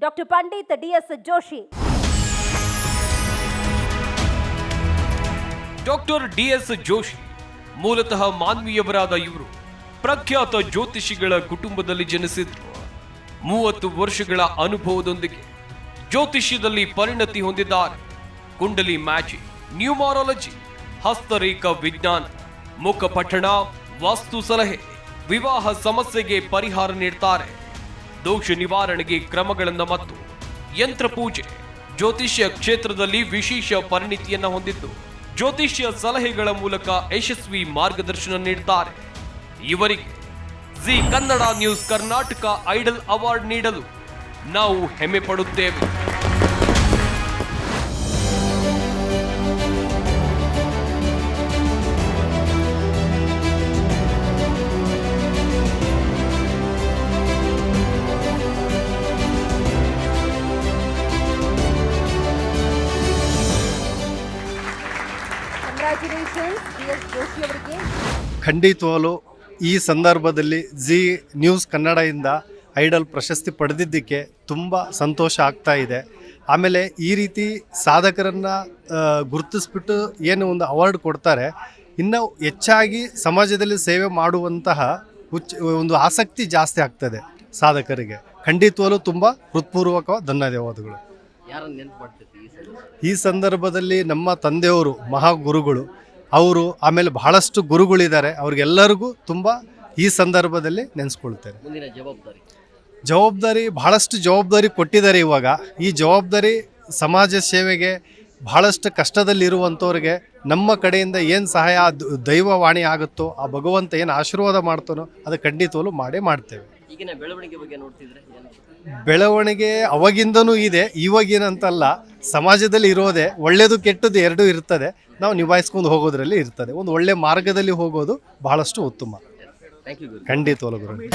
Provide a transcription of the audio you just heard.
Doctor Pandit ಡಿ.ಎಸ್. Joshi. Doctor ಡಿ.ಎಸ್. Joshi ಮೂಲತಃ ಮಾನ್ವಿಯವರಾದ ಇವರು ಪ್ರಖ್ಯಾತ ಜ್ಯೋತಿಷಿಗಳ ಕುಟುಂಬದಲ್ಲಿ ಜನಿಸಿದ್ರು. 30 ವರ್ಷಗಳ ಅನುಭವದೊಂದಿಗೆ ಜ್ಯೋತಿಷ್ಯದಲ್ಲಿ ಪರಿಣತಿ ಹೊಂದಿದ್ದಾರೆ. ಕುಂಡಲಿ ಮ್ಯಾಜಿಕ್, ನ್ಯೂಮರಾಲಜಿ, ಹಸ್ತರೇಖಾ ವಿಜ್ಞಾನ, ಮುಖಪಠಣ, ವಾಸ್ತು ಸಲಹೆ, ವಿವಾಹ ಸಮಸ್ಯೆಗೆ ಪರಿಹಾರ ನೀಡ್ತಾರೆ. ದೋಷ ನಿವಾರಣೆಗೆ ಕ್ರಮಗಳನ್ನು ಮತ್ತು ಯಂತ್ರ ಪೂಜೆ, ಜ್ಯೋತಿಷ್ಯ ಕ್ಷೇತ್ರದಲ್ಲಿ ವಿಶೇಷ ಪರಿಣಿತಿಯನ್ನು ಹೊಂದಿದ್ದು ಜ್ಯೋತಿಷ್ಯ ಸಲಹೆಗಳ ಮೂಲಕ ಯಶಸ್ವಿ ಮಾರ್ಗದರ್ಶನ ನೀಡುತ್ತಾರೆ. ಇವರಿಗೆ Zee Kannada News Karnataka Idol award ನೀಡಲು ನಾವು ಹೆಮ್ಮೆ ಪಡುತ್ತೇವೆ. ಖಂಡಿತವಾಗಲೂ ಈ ಸಂದರ್ಭದಲ್ಲಿ ಜಿ ನ್ಯೂಸ್ ಕನ್ನಡದಿಂದ ಐಡಲ್ ಪ್ರಶಸ್ತಿ ಪಡೆದಿದ್ದಕ್ಕೆ ತುಂಬ ಸಂತೋಷ ಆಗ್ತಾ ಇದೆ. ಆಮೇಲೆ ಈ ರೀತಿ ಸಾಧಕರನ್ನು ಗುರುತಿಸ್ಬಿಟ್ಟು ಏನು ಒಂದು ಅವಾರ್ಡ್ ಕೊಡ್ತಾರೆ, ಇನ್ನೂ ಹೆಚ್ಚಾಗಿ ಸಮಾಜದಲ್ಲಿ ಸೇವೆ ಮಾಡುವಂತಹ ಒಂದು ಆಸಕ್ತಿ ಜಾಸ್ತಿ ಆಗ್ತದೆ ಸಾಧಕರಿಗೆ. ಖಂಡಿತವಾಗಲೂ ತುಂಬ ಹೃತ್ಪೂರ್ವಕ ಧನ್ಯವಾದಗಳು. ಈ ಸಂದರ್ಭದಲ್ಲಿ ನಮ್ಮ ತಂದೆಯವರು ಮಹಾಗುರುಗಳು, ಅವರು ಆಮೇಲೆ ಬಹಳಷ್ಟು ಗುರುಗಳಿದ್ದಾರೆ, ಅವ್ರಿಗೆಲ್ಲರಿಗೂ ತುಂಬ ಈ ಸಂದರ್ಭದಲ್ಲಿ ನೆನೆಸ್ಕೊಳ್ತಾರೆ. ಜವಾಬ್ದಾರಿ ಬಹಳಷ್ಟು ಜವಾಬ್ದಾರಿ ಕೊಟ್ಟಿದ್ದಾರೆ. ಇವಾಗ ಈ ಜವಾಬ್ದಾರಿ ಸಮಾಜ ಸೇವೆಗೆ ಬಹಳಷ್ಟು ಕಷ್ಟದಲ್ಲಿರುವಂಥವ್ರಿಗೆ ನಮ್ಮ ಕಡೆಯಿಂದ ಏನು ಸಹಾಯ ದೈವವಾಣಿ ಆಗುತ್ತೋ, ಆ ಭಗವಂತ ಏನು ಆಶೀರ್ವಾದ ಮಾಡ್ತಾನೋ ಅದು ಖಂಡಿತವಲ್ಲೂ ಮಾಡೇ ಮಾಡ್ತೇವೆ. ಈಗಿನ ಬೆಳವಣಿಗೆ ಬಗ್ಗೆ ನೋಡ್ತಿದ್ರೆ ಬೆಳವಣಿಗೆ ಅವಾಗಿಂದನೂ ಇದೆ, ಇವಾಗಿನಂತಲ್ಲ. ಸಮಾಜದಲ್ಲಿ ಇರೋದೇ ಒಳ್ಳೆಯದು ಕೆಟ್ಟದ್ದು ಎರಡೂ ಇರ್ತದೆ. ನಾವು ನಿಭಾಯಿಸ್ಕೊಂಡು ಹೋಗೋದ್ರಲ್ಲಿ ಇರ್ತದೆ. ಒಂದು ಒಳ್ಳೆ ಮಾರ್ಗದಲ್ಲಿ ಹೋಗೋದು ಬಹಳಷ್ಟು ಉತ್ತಮ. Thank you. ಖಂಡಿತವಾಗ್ಲೂ ಗುರು.